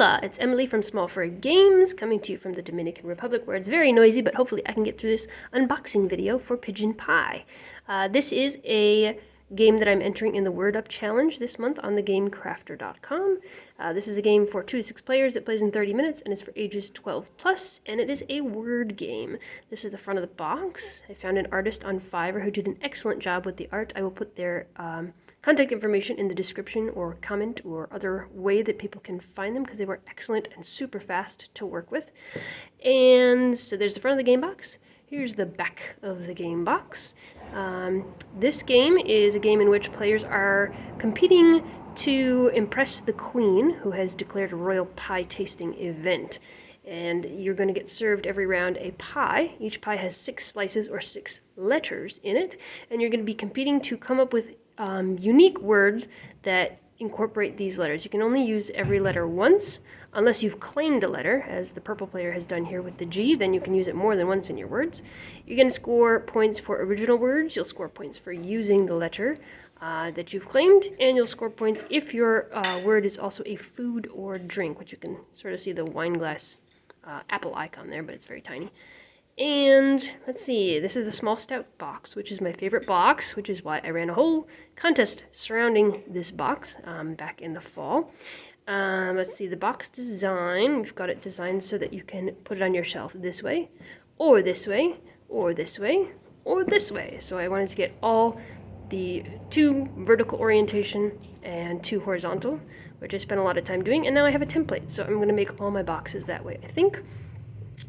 Hola, it's Emily from Small Fur Games, coming to you from the Dominican Republic, where it's very noisy, but hopefully I can get through this unboxing video for Pigeon Pie. This is a game that I'm entering in the Word Up Challenge this month on thegamecrafter.com. This is a game for 2 to 6 players. It plays in 30 minutes and is for ages 12 plus, and it is a word game. This is the front of the box. I found an artist on Fiverr who did an excellent job with the art. I will put their contact information in the description or comment or other way that people can find them, because they were excellent and super fast to work with. And so there's the front of the game box. Here's the back of the game box. This game is a game in which players are competing to impress the Queen, who has declared a royal pie tasting event. And you're going to get served every round a pie. Each pie has 6 slices or 6 letters in it, and you're going to be competing to come up with unique words that incorporate these letters. You can only use every letter once, unless you've claimed a letter, as the purple player has done here with the G. Then you can use it more than once in your words. You're going to score points for original words. You'll score points for using the letter that you've claimed, and you'll score points if your word is also a food or drink, which you can sort of see the wine glass apple icon there, but it's very tiny. And let's see, this is the small stout box, which is my favorite box, which is why I ran a whole contest surrounding this box back in the fall. Let's see, the box design, we've got it designed so that you can put it on your shelf this way, or this way, or this way, or this way. So I wanted to get all the 2 vertical orientation and 2 horizontal, which I spent a lot of time doing, and now I have a template, so I'm going to make all my boxes that way, I think.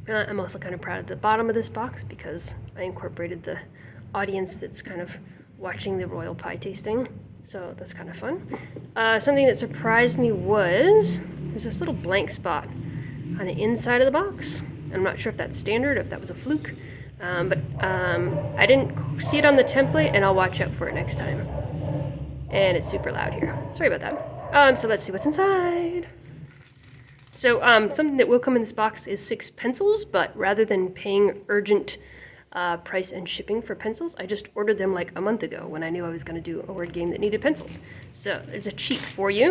I'm also kind of proud of the bottom of this box because I incorporated the audience that's kind of watching the royal pie tasting, so that's kind of fun. Something that surprised me was there's this little blank spot on the inside of the box. I'm not sure if that's standard, if that was a fluke, but I didn't see it on the template, and I'll watch out for it next time. And it's super loud here. Sorry about that. So let's see what's inside. So something that will come in this box is 6 pencils, but rather than paying urgent price and shipping for pencils, I just ordered them like a month ago when I knew I was going to do a word game that needed pencils. So there's a cheat for you.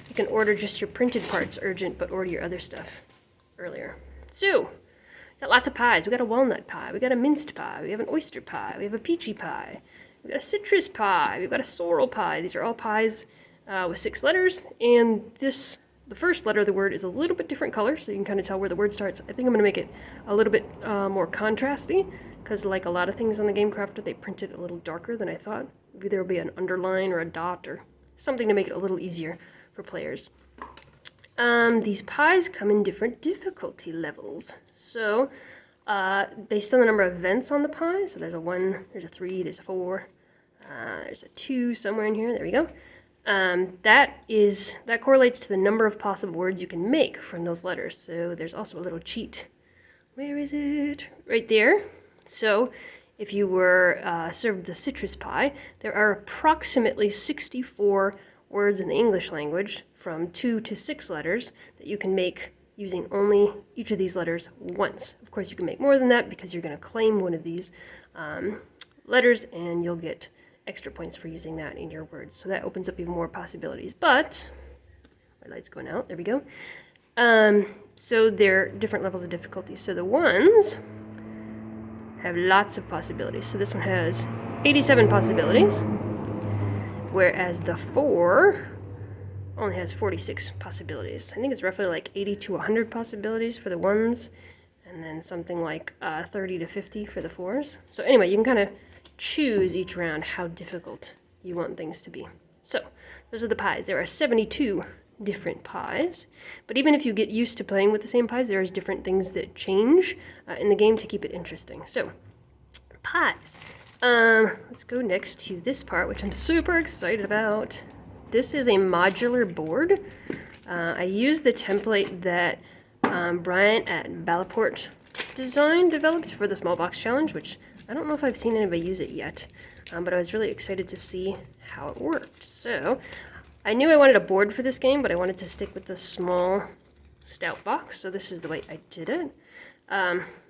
You can order just your printed parts urgent, but order your other stuff earlier. So, got lots of pies. We got a walnut pie, we got a minced pie, we have an oyster pie, we have a peachy pie, we got a citrus pie, we've got a sorrel pie. These are all pies with 6 letters, and the first letter of the word is a little bit different color, so you can kind of tell where the word starts. I think I'm going to make it a little bit more contrasty, because like a lot of things on the Game Crafter, they print it a little darker than I thought. Maybe there will be an underline or a dot or something to make it a little easier for players. These pies come in different difficulty levels. So, based on the number of vents on the pie, so there's a 1, there's a 3, there's a 4, there's a 2 somewhere in here, there we go. That correlates to the number of possible words you can make from those letters. So there's also a little cheat. Where is it? Right there. So if you were served the citrus pie, there are approximately 64 words in the English language from 2 to 6 letters that you can make using only each of these letters once. Of course, you can make more than that because you're going to claim one of these letters, and you'll get extra points for using that in your words. So that opens up even more possibilities. But my light's going out. There we go. So there are different levels of difficulty. So the ones have lots of possibilities. So this one has 87 possibilities, whereas the 4 only has 46 possibilities. I think it's roughly like 80 to 100 possibilities for the ones, and then something like 30 to 50 for the 4s. So anyway, you can kind of choose each round how difficult you want things to be. So those are the pies. There are 72 different pies, but even if you get used to playing with the same pies, there's different things that change in the game to keep it interesting. So pies. Let's go next to this part, which I'm super excited about. This is a modular board. I used the template that Brian at Balaporte developed for the small box challenge, which I don't know if I've seen anybody use it yet, but I was really excited to see how it worked. So I knew I wanted a board for this game, but I wanted to stick with the small stout box, so this is the way I did it.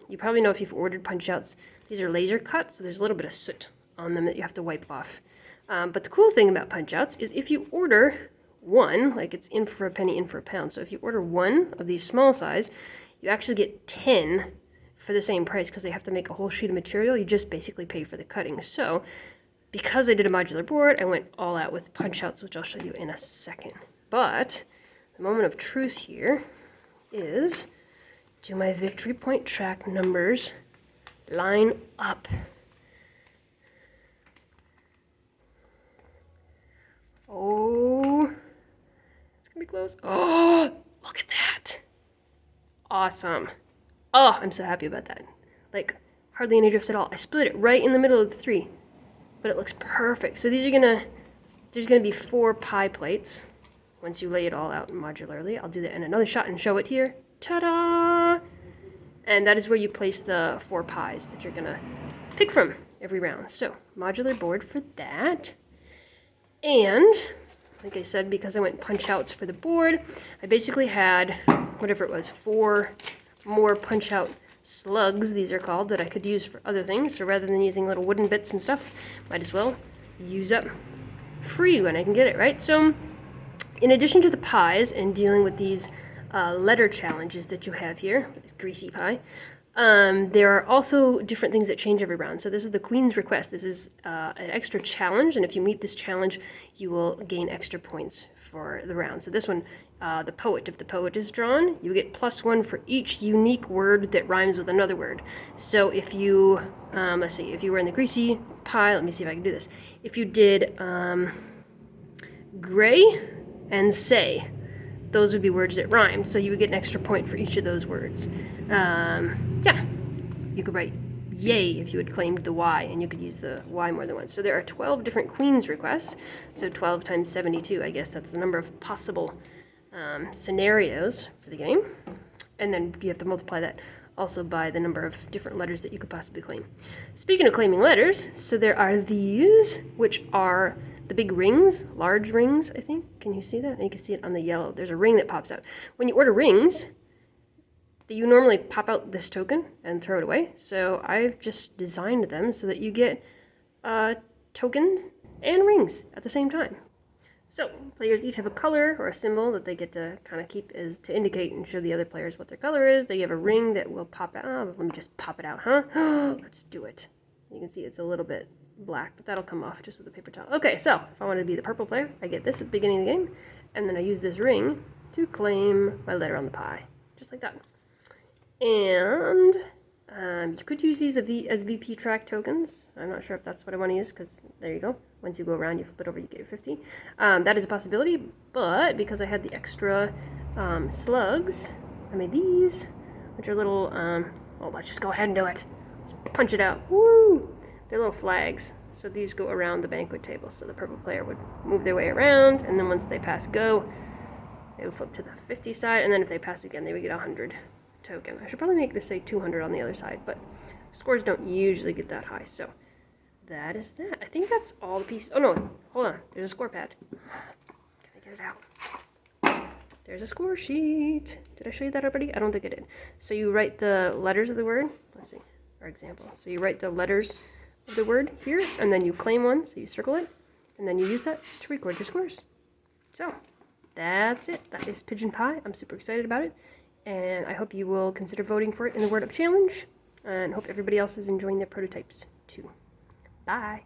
You probably know if you've ordered Punchouts, these are laser cut, so there's a little bit of soot on them that you have to wipe off. But the cool thing about Punchouts is if you order one, like it's in for a penny, in for a pound. So if you order one of these small size, you actually get 10 for the same price because they have to make a whole sheet of material. You just basically pay for the cutting. So because I did a modular board, I went all out with punch-outs, which I'll show you in a second. But the moment of truth here is, do my victory point track numbers line up? Oh, it's gonna be close. Oh, look at that. Awesome. Oh, I'm so happy about that. Like, hardly any drift at all. I split it right in the middle of the 3, but it looks perfect. So these are there's gonna be 4 pie plates once you lay it all out modularly. I'll do that in another shot and show it here. Ta-da! And that is where you place the 4 pies that you're gonna pick from every round. So, modular board for that. And, like I said, because I went punch-outs for the board, I basically had, whatever it was, 4 more punch-out slugs, these are called, that I could use for other things. So rather than using little wooden bits and stuff, might as well use up free when I can get it, right? So, in addition to the pies and dealing with these letter challenges that you have here, this greasy pie, there are also different things that change every round. So this is the Queen's Request. This is an extra challenge, and if you meet this challenge, you will gain extra points for the round. So this one, the poet, if the poet is drawn, you get +1 for each unique word that rhymes with another word. So if you, let's see, if you were in the greasy pie, let me see if I can do this. If you did gray and say, those would be words that rhyme, so you would get an extra point for each of those words. Yeah, you could write yay if you had claimed the Y, and you could use the Y more than once. So there are 12 different Queen's requests, so 12 times 72, I guess that's the number of possible scenarios for the game. And then you have to multiply that also by the number of different letters that you could possibly claim. Speaking of claiming letters, so there are these, which are the big rings, large rings, I think. Can you see that? And you can see it on the yellow. There's a ring that pops out. When you order rings, you normally pop out this token and throw it away. So I've just designed them so that you get tokens and rings at the same time. So players each have a color or a symbol that they get to kind of keep as to indicate and show the other players what their color is. They have a ring that will pop out. Oh, let me just pop it out, huh? Let's do it. You can see it's a little bit black, but that'll come off just with the paper towel. Okay, so if I want to be the purple player, I get this at the beginning of the game, and then I use this ring to claim my letter on the pie, just like that. And you could use these as VP track tokens. I'm not sure if that's what I want to use, because there you go. Once you go around, you flip it over, you get 50. That is a possibility, but because I had the extra slugs, I made these, which are little, well, let's just go ahead and do it. Let's punch it out. Woo! They're little flags. So these go around the banquet table. So the purple player would move their way around, and then once they pass go, they would flip to the 50 side, and then if they pass again, they would get 100 token. I should probably make this say 200 on the other side, but scores don't usually get that high. So that is that. I think that's all the pieces. Oh no, hold on. There's a score pad. Can I get it out? There's a score sheet. Did I show you that already? I don't think I did. So you write the letters of the word. Let's see, our example. So you write the letters of the word here, and then you claim one, so you circle it, and then you use that to record your scores. So that's it. That is Pigeon Pie. I'm super excited about it, and I hope you will consider voting for it in the Word Up Challenge, and hope everybody else is enjoying their prototypes too. Bye.